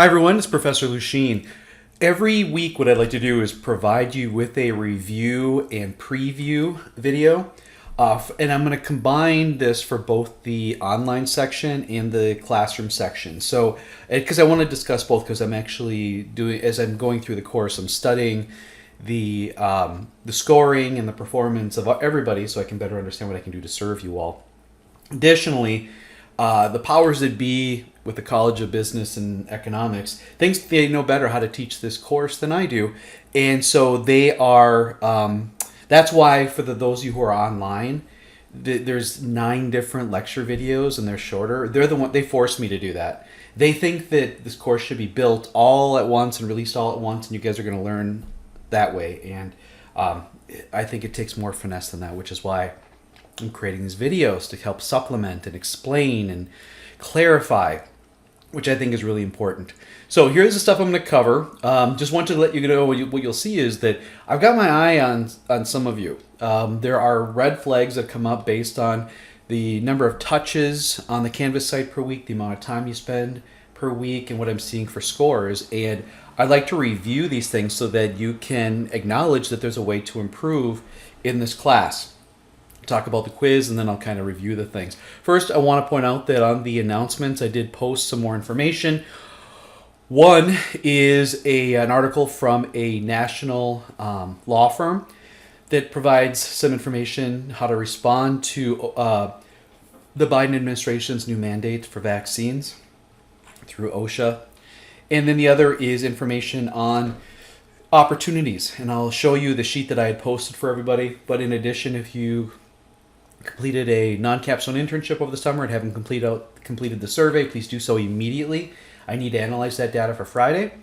Hi everyone, it's Professor Lucien. Every week what I'd like to do is provide you with a review and preview video. And I'm going to combine this for both the online section and the classroom section. So, because I want to discuss both, because I'm actually doing, as I'm going through the course, I'm studying the scoring and the performance of everybody so I can better understand what I can do to serve you all. Additionally, the powers that be with the College of Business and Economics thinks they know better how to teach this course than I do. And so they are, that's why for those of you who are online, there's 9 different lecture videos and they're shorter. They're the one, they forced me to do that. They think that this course should be built all at once and released all at once, and you guys are going to learn that way. And I think it takes more finesse than that, which is why I'm creating these videos to help supplement and explain and clarify, which I think is really important. So here's the stuff I'm going to cover. Just want to let you know what you'll see is that I've got my eye on some of you. There are red flags that come up based on the number of touches on the Canvas site per week, the amount of time you spend per week, and what I'm seeing for scores. And I'd like to review these things so that you can acknowledge that there's a way to improve in this class. Talk about the quiz, and then I'll kind of review the things. First, I want to point out that on the announcements, I did post some more information. One is an article from a national law firm that provides some information how to respond to the Biden administration's new mandate for vaccines through OSHA. And then the other is information on opportunities. And I'll show you the sheet that I had posted for everybody. But in addition, if you completed a non-capstone internship over the summer and haven't completed the survey, please do so immediately. I need to analyze that data for Friday.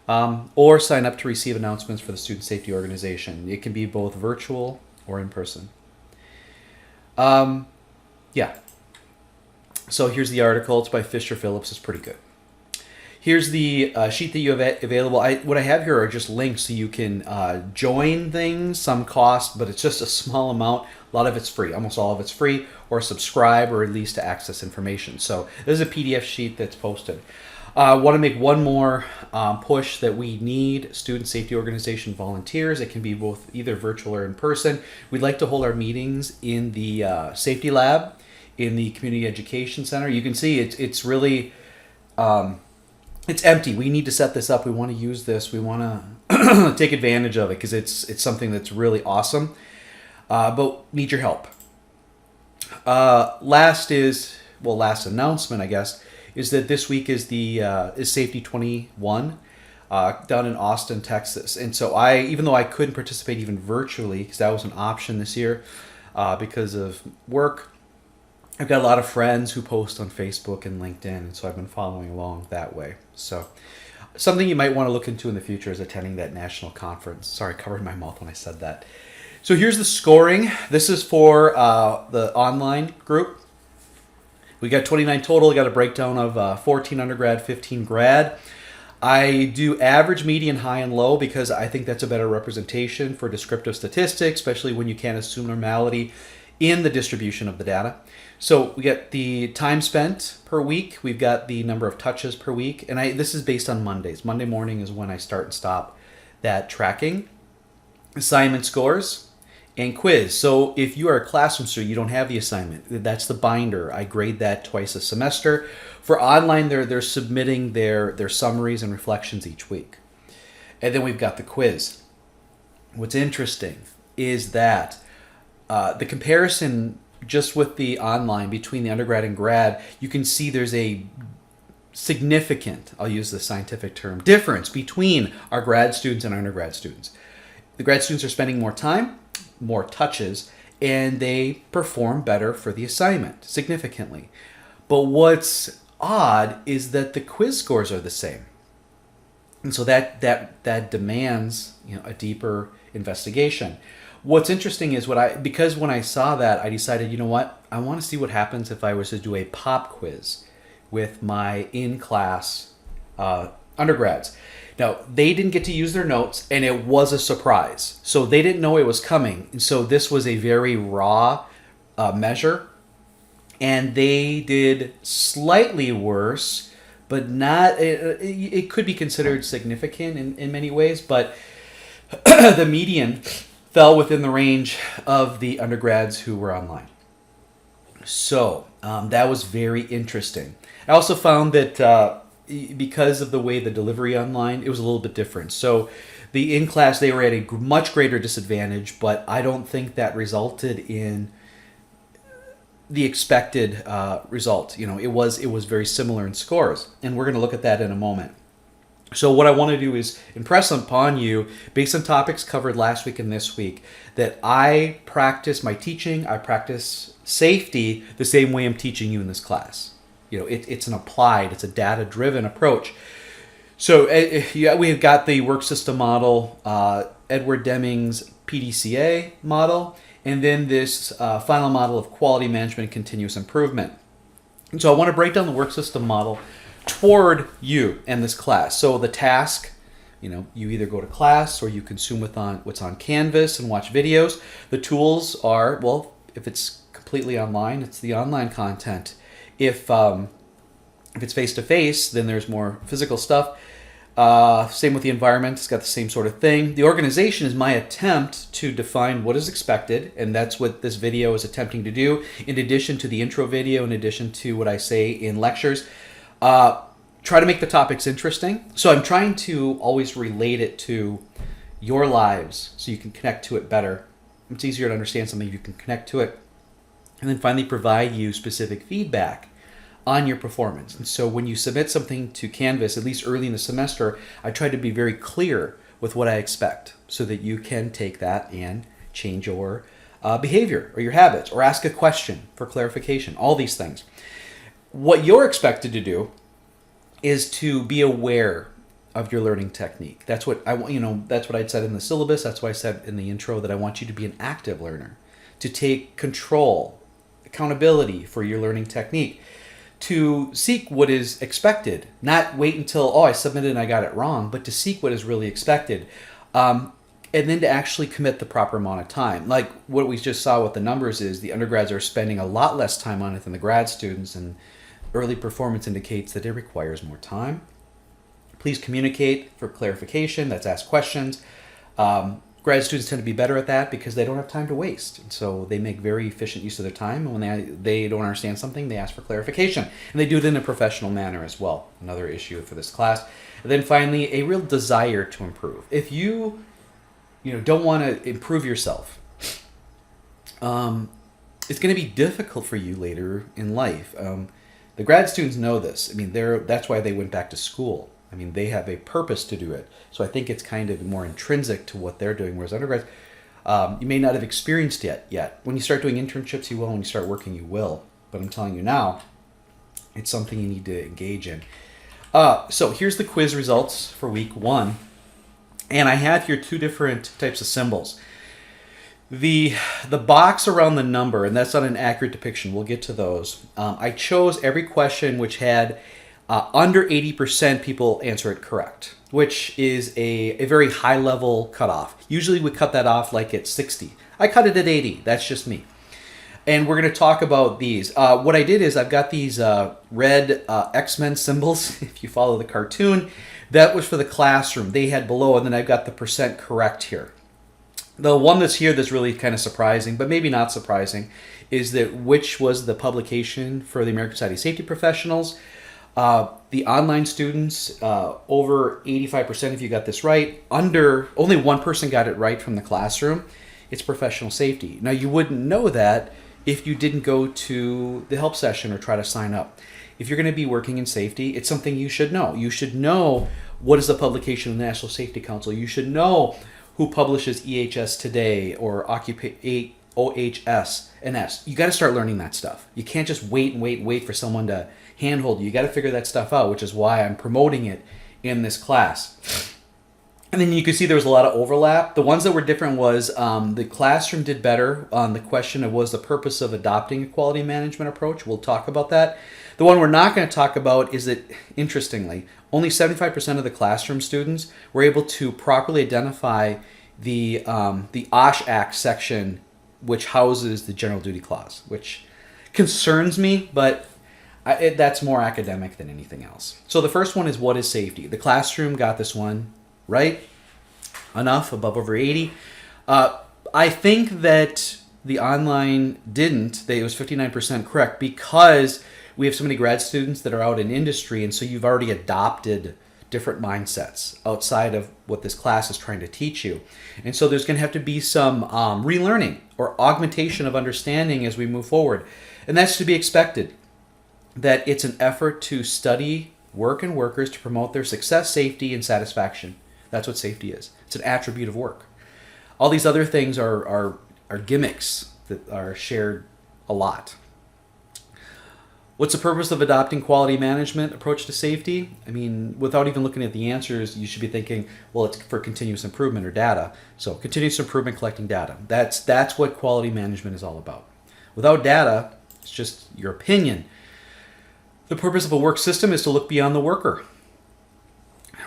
Or sign up to receive announcements for the Student Safety Organization. It can be both virtual or in person. Yeah. So here's the article. It's by Fisher Phillips. It's pretty good. Here's the sheet that you have available. What I have here are just links so you can join things, some cost, but it's just a small amount. A lot of it's free. Almost all of it's free, or subscribe, or at least to access information. So this is a PDF sheet that's posted. I want to make one more push that we need Student Safety Organization volunteers. It can be both either virtual or in person. We'd like to hold our meetings in the Safety Lab in the Community Education Center. You can see it's really... it's empty. We need to set this up. We want to use this. We want to take advantage of it because it's something that's really awesome. But need your help. Last announcement, I guess, is that this week is is Safety 21 down in Austin, Texas. And so even though I couldn't participate even virtually because that was an option this year because of work, I've got a lot of friends who post on Facebook and LinkedIn, and so I've been following along that way. So something you might want to look into in the future is attending that national conference. Sorry, I covered my mouth when I said that. So here's the scoring. This is for the online group. We got 29 total. We got a breakdown of 14 undergrad, 15 grad. I do average, median, high, and low because I think that's a better representation for descriptive statistics, especially when you can't assume normality in the distribution of the data. So we get the time spent per week. We've got the number of touches per week. And this is based on Mondays. Monday morning is when I start and stop that tracking. Assignment scores and quiz. So if you are a classroom student, you don't have the assignment. That's the binder. I grade that twice a semester. For online, they're submitting their summaries and reflections each week. And then we've got the quiz. What's interesting is that the comparison just with the online between the undergrad and grad, you can see there's a significant, I'll use the scientific term, difference between our grad students and undergrad students. The grad students are spending more time, more touches, and they perform better for the assignment, significantly. But what's odd is that the quiz scores are the same. And so that demands, a deeper investigation. What's interesting is because when I saw that, I decided, I want to see what happens if I was to do a pop quiz with my in-class undergrads. Now, they didn't get to use their notes, and it was a surprise. So they didn't know it was coming. And so this was a very raw measure. And they did slightly worse but not. It could be considered significant in many ways, but the median fell within the range of the undergrads who were online. So that was very interesting. I also found that because of the way the delivery online, it was a little bit different. So the in class, they were at a much greater disadvantage, but I don't think that resulted in the expected result. It was very similar in scores, and we're going to look at that in a moment. So what I want to do is impress upon you, based on topics covered last week and this week, that I practice my teaching, I practice safety the same way I'm teaching you in this class. It's an applied, it's a data-driven approach. So we've got the work system model, Edward Deming's PDCA model, and then this final model of quality management and continuous improvement. And so I want to break down the work system model toward you and this class. So the task, you either go to class or you consume what's on Canvas and watch videos. The tools are, well, if it's completely online, it's the online content. If it's face-to-face, then there's more physical stuff. Same with the environment. It's got the same sort of thing. The organization is my attempt to define what is expected, and that's what this video is attempting to do, in addition to the intro video, in addition to what I say in lectures. Try to make the topics interesting. So I'm trying to always relate it to your lives so you can connect to it better. It's easier to understand something if you can connect to it. And then finally provide you specific feedback on your performance. And so when you submit something to Canvas, at least early in the semester, I try to be very clear with what I expect so that you can take that and change your behavior or your habits, or ask a question for clarification, all these things. What you're expected to do is to be aware of your learning technique. That's what I want. That's what I'd said in the syllabus. That's why I said in the intro that I want you to be an active learner, to take control, accountability for your learning technique, to seek what is expected, not wait until, I submitted and I got it wrong, but to seek what is really expected. And then to actually commit the proper amount of time. Like what we just saw with the numbers is the undergrads are spending a lot less time on it than the grad students, and early performance indicates that it requires more time. Please communicate for clarification. That's ask questions. Grad students tend to be better at that because they don't have time to waste. And so they make very efficient use of their time. And when they don't understand something, they ask for clarification. And they do it in a professional manner as well. Another issue for this class. And then finally, a real desire to improve. If you don't want to improve yourself, it's going to be difficult for you later in life. The grad students know this. That's why they went back to school. They have a purpose to do it. So I think it's kind of more intrinsic to what they're doing. Whereas undergrads, you may not have experienced it yet. When you start doing internships, you will. When you start working, you will. But I'm telling you now, it's something you need to engage in. So here's the quiz results for week 1. And I have here 2 different types of symbols. The box around the number, and that's not an accurate depiction. We'll get to those. I chose every question which had under 80% people answer it correct, which is a very high level cutoff. Usually we cut that off like at 60. I cut it at 80. That's just me. And we're going to talk about these. What I did is I've got these red X-Men symbols, if you follow the cartoon. That was for the classroom. They had below, and then I've got the percent correct here. The one that's here that's really kind of surprising, but maybe not surprising, is that which was the publication for the American Society of Safety Professionals. The online students, over 85% of you got this right. Only one person got it right from the classroom. It's professional safety. Now, you wouldn't know that if you didn't go to the help session or try to sign up. If you're going to be working in safety, it's something you should know. You should know what is the publication of the National Safety Council. You should know who publishes EHS Today or OHS and S. You got to start learning that stuff. You can't just wait for someone to handhold you. You got to figure that stuff out, which is why I'm promoting it in this class. And then you can see there was a lot of overlap. The ones that were different was the classroom did better on the question of what was the purpose of adopting a quality management approach. We'll talk about that. The one we're not going to talk about is that, interestingly, only 75% of the classroom students were able to properly identify the OSH Act section, which houses the general duty clause, which concerns me, but That's more academic than anything else. So the first one is, what is safety? The classroom got this one right. Enough, above over 80. I think that the online didn't. It was 59% correct because we have so many grad students that are out in industry, and so you've already adopted different mindsets outside of what this class is trying to teach you. And so there's going to have to be some relearning or augmentation of understanding as we move forward. And that's to be expected, that it's an effort to study work and workers to promote their success, safety, and satisfaction. That's what safety is. It's an attribute of work. All these other things are gimmicks that are shared a lot. What's the purpose of adopting quality management approach to safety? I mean, without even looking at the answers, you should be thinking, well, it's for continuous improvement or data. So continuous improvement, collecting data. That's what quality management is all about. Without data, it's just your opinion. The purpose of a work system is to look beyond the worker.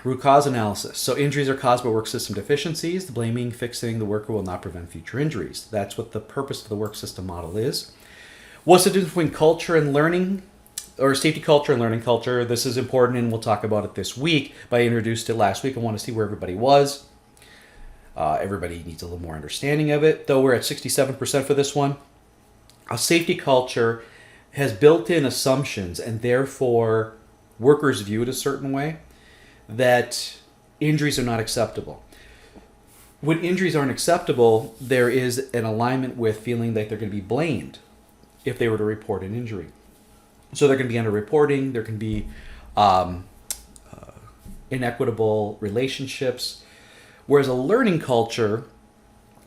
Root cause analysis. So injuries are caused by work system deficiencies. The blaming, fixing the worker will not prevent future injuries. That's what the purpose of the work system model is. What's the difference between culture and learning, or safety culture and learning culture? This is important, and we'll talk about it this week. But I introduced it last week. I want to see where everybody was. Everybody needs a little more understanding of it, though we're at 67% for this one. A safety culture has built-in assumptions, and therefore workers view it a certain way, that injuries are not acceptable. When injuries aren't acceptable, there is an alignment with feeling like they're going to be blamed if they were to report an injury. So they're going to be under-reporting, there can be inequitable relationships, whereas a learning culture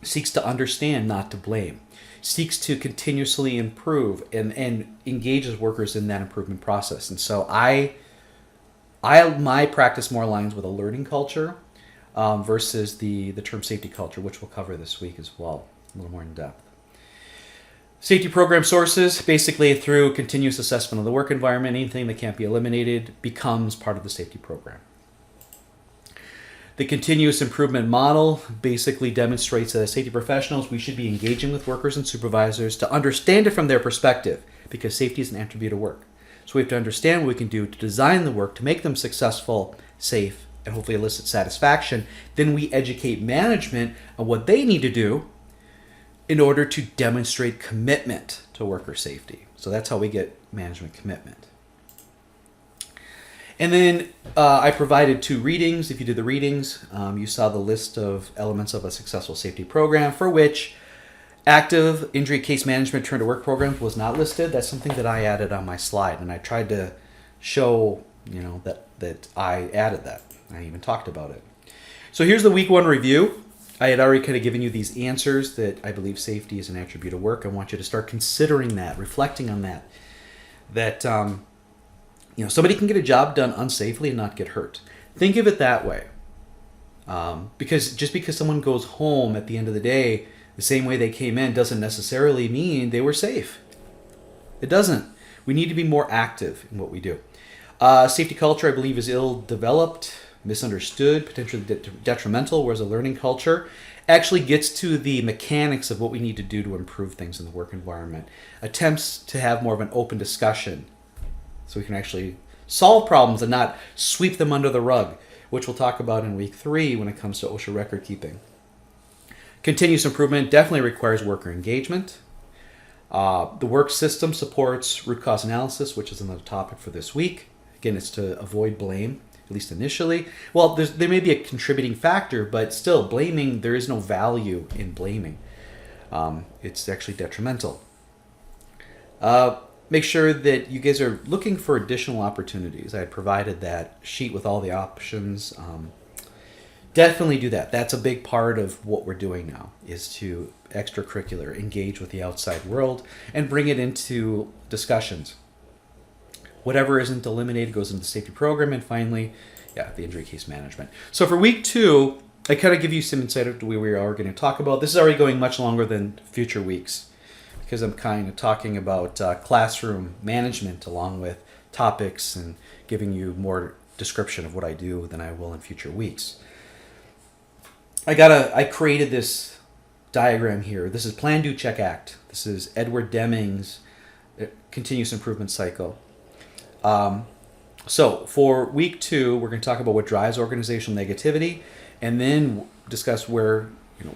seeks to understand, not to blame, seeks to continuously improve and engages workers in that improvement process. And so my practice more aligns with a learning culture versus the term safety culture, which we'll cover this week as well, a little more in depth. Safety program sources, basically through continuous assessment of the work environment, anything that can't be eliminated becomes part of the safety program. The continuous improvement model basically demonstrates that as safety professionals, we should be engaging with workers and supervisors to understand it from their perspective, because safety is an attribute of work. So we have to understand what we can do to design the work to make them successful, safe, and hopefully elicit satisfaction. Then we educate management on what they need to do in order to demonstrate commitment to worker safety. So that's how we get management commitment. And then I provided 2 readings. If you did the readings, you saw the list of elements of a successful safety program, for which active injury case management return to work programs was not listed. That's something that I added on my slide, and I tried to show that I added that. I even talked about it. So here's the week 1 review. I had already kind of given you these answers that I believe safety is an attribute of work. I want you to start considering that, reflecting on that. That somebody can get a job done unsafely and not get hurt. Think of it that way. Because just because someone goes home at the end of the day the same way they came in doesn't necessarily mean they were safe. It doesn't. We need to be more active in what we do. Safety culture, I believe, is ill-developed, misunderstood, potentially detrimental, whereas a learning culture actually gets to the mechanics of what we need to do to improve things in the work environment. Attempts to have more of an open discussion so we can actually solve problems and not sweep them under the rug, which we'll talk about in week 3 when it comes to OSHA record keeping. Continuous improvement definitely requires worker engagement. The work system supports root cause analysis, which is another topic for this week. Again, it's to avoid blame, at least initially. Well, there may be a contributing factor, but still, blaming, there is no value in blaming. It's actually detrimental. Make sure that you guys are looking for additional opportunities. I had provided that sheet with all the options. Definitely do that. That's a big part of what we're doing now, is to extracurricular, engage with the outside world, and bring it into discussions. Whatever isn't eliminated goes into the safety program, and finally, the injury case management. So for week 2, I kind of give you some insight into what we are going to talk about. This is already going much longer than future weeks, because I'm kind of talking about classroom management along with topics and giving you more description of what I do than I will in future weeks. I created this diagram here. This is Plan, Do, Check, Act. This is Edward Deming's continuous improvement cycle. So for week 2, we're going to talk about what drives organizational negativity, and then discuss where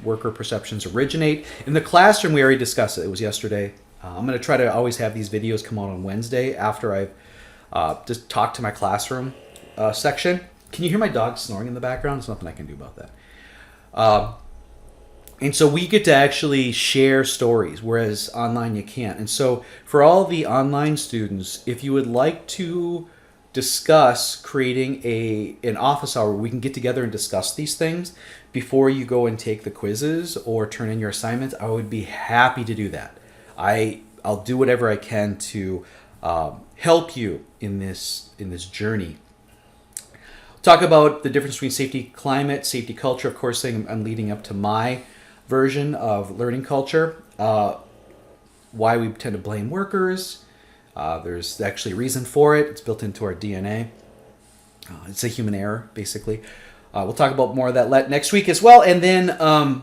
worker perceptions originate. In the classroom, we already discussed it. It was yesterday. I'm going to try to always have these videos come out on Wednesday after I've just talked to my classroom section. Can you hear my dog snoring in the background? There's nothing I can do about that. And so we get to actually share stories, whereas online you can't. And so for all the online students, if you would like to discuss creating an office hour where we can get together and discuss these things before you go and take the quizzes or turn in your assignments, I would be happy to do that. I'll do whatever I can to help you in this journey. Talk about the difference between safety climate, safety culture. Of course, I'm leading up to my version of learning culture. Why we tend to blame workers. There's actually a reason for it. It's built into our DNA. It's a human error, basically. We'll talk about more of that next week as well. And then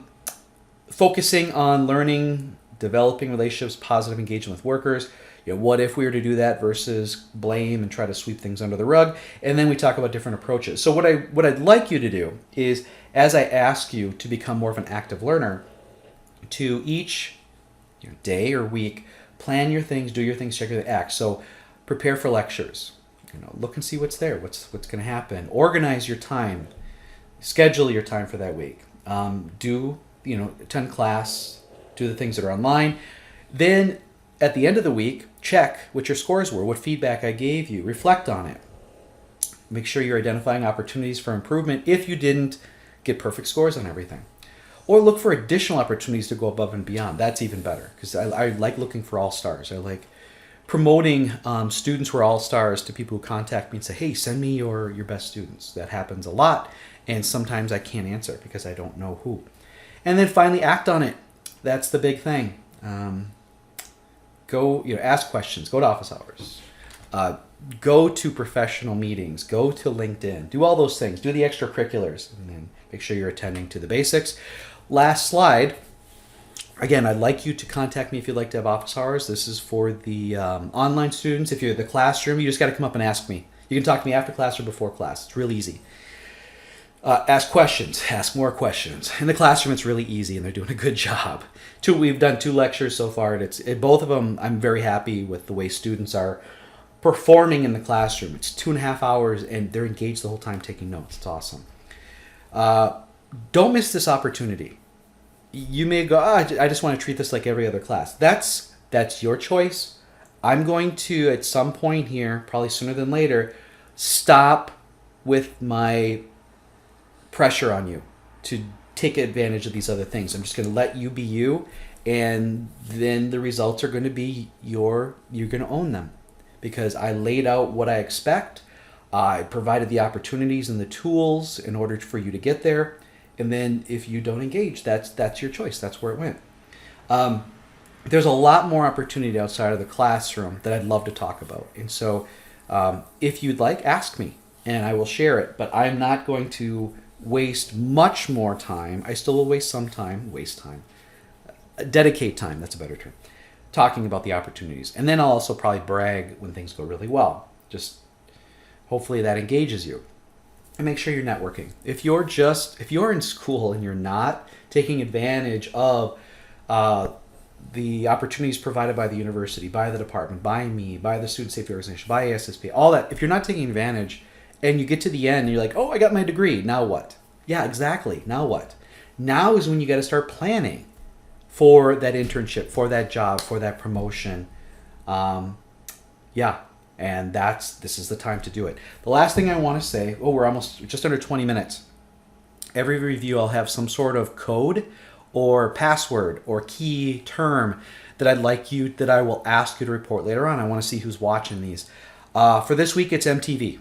focusing on learning, developing relationships, positive engagement with workers. What if we were to do that versus blame and try to sweep things under the rug? And then we talk about different approaches. So what I'd like you to do is, as I ask you to become more of an active learner, to each day or week, plan your things, do your things, check your act. So prepare for lectures. Look and see what's there, what's going to happen. Organize your time. Schedule your time for that week. Attend class, do the things that are online. Then at the end of the week, check what your scores were, what feedback I gave you. Reflect on it. Make sure you're identifying opportunities for improvement if you didn't get perfect scores on everything. Or look for additional opportunities to go above and beyond. That's even better, because I like looking for all-stars. I like promoting students who are all-stars to people who contact me and say, hey, send me your best students. That happens a lot, and sometimes I can't answer because I don't know who. And then finally, act on it. That's the big thing. Go, ask questions. Go to office hours. Go to professional meetings. Go to LinkedIn. Do all those things. Do the extracurriculars, and then make sure you're attending to the basics. Last slide. Again, I'd like you to contact me if you'd like to have office hours. This is for the online students. If you're in the classroom, you just got to come up and ask me. You can talk to me after class or before class. It's real easy. Ask questions. Ask more questions. In the classroom, it's really easy, and they're doing a good job. We've done 2 lectures so far, and both of them, I'm very happy with the way students are performing in the classroom. It's 2.5 hours, and they're engaged the whole time taking notes. It's awesome. Don't miss this opportunity. You may go, I just want to treat this like every other class. That's your choice. I'm going to, at some point here, probably sooner than later, stop with my pressure on you to take advantage of these other things. I'm just going to let you be you, and then the results are going to be you're going to own them, because I laid out what I expect. I provided the opportunities and the tools in order for you to get there. And then if you don't engage, that's your choice. That's where it went. There's a lot more opportunity outside of the classroom that I'd love to talk about. And so if you'd like, ask me and I will share it. But I'm not going to waste much more time. I still will waste some time. Dedicate time, that's a better term. Talking about the opportunities. And then I'll also probably brag when things go really well. Just hopefully that engages you. And make sure you're networking. If you're in school and you're not taking advantage of the opportunities provided by the university, by the department, by me, by the Student Safety Organization, by ASSP, all that, if you're not taking advantage and you get to the end and you're like, oh, I got my degree, now what? Yeah, exactly. Now what? Now is when you got to start planning for that internship, for that job, for that promotion. And this is the time to do it. The last thing I want to say, we're almost just under 20 minutes. Every review I'll have some sort of code or password or key term that I will ask you to report later on. I want to see who's watching these. For this week, it's MTV,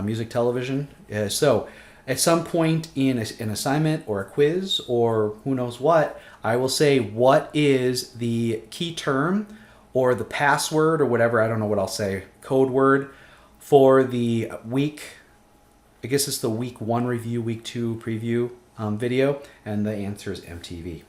music television. So at some point in an assignment or a quiz or who knows what, I will say, what is the key term or the password or whatever, I don't know what I'll say, code word for the week. I guess it's the week 1 review, week 2 preview video, and the answer is MTV.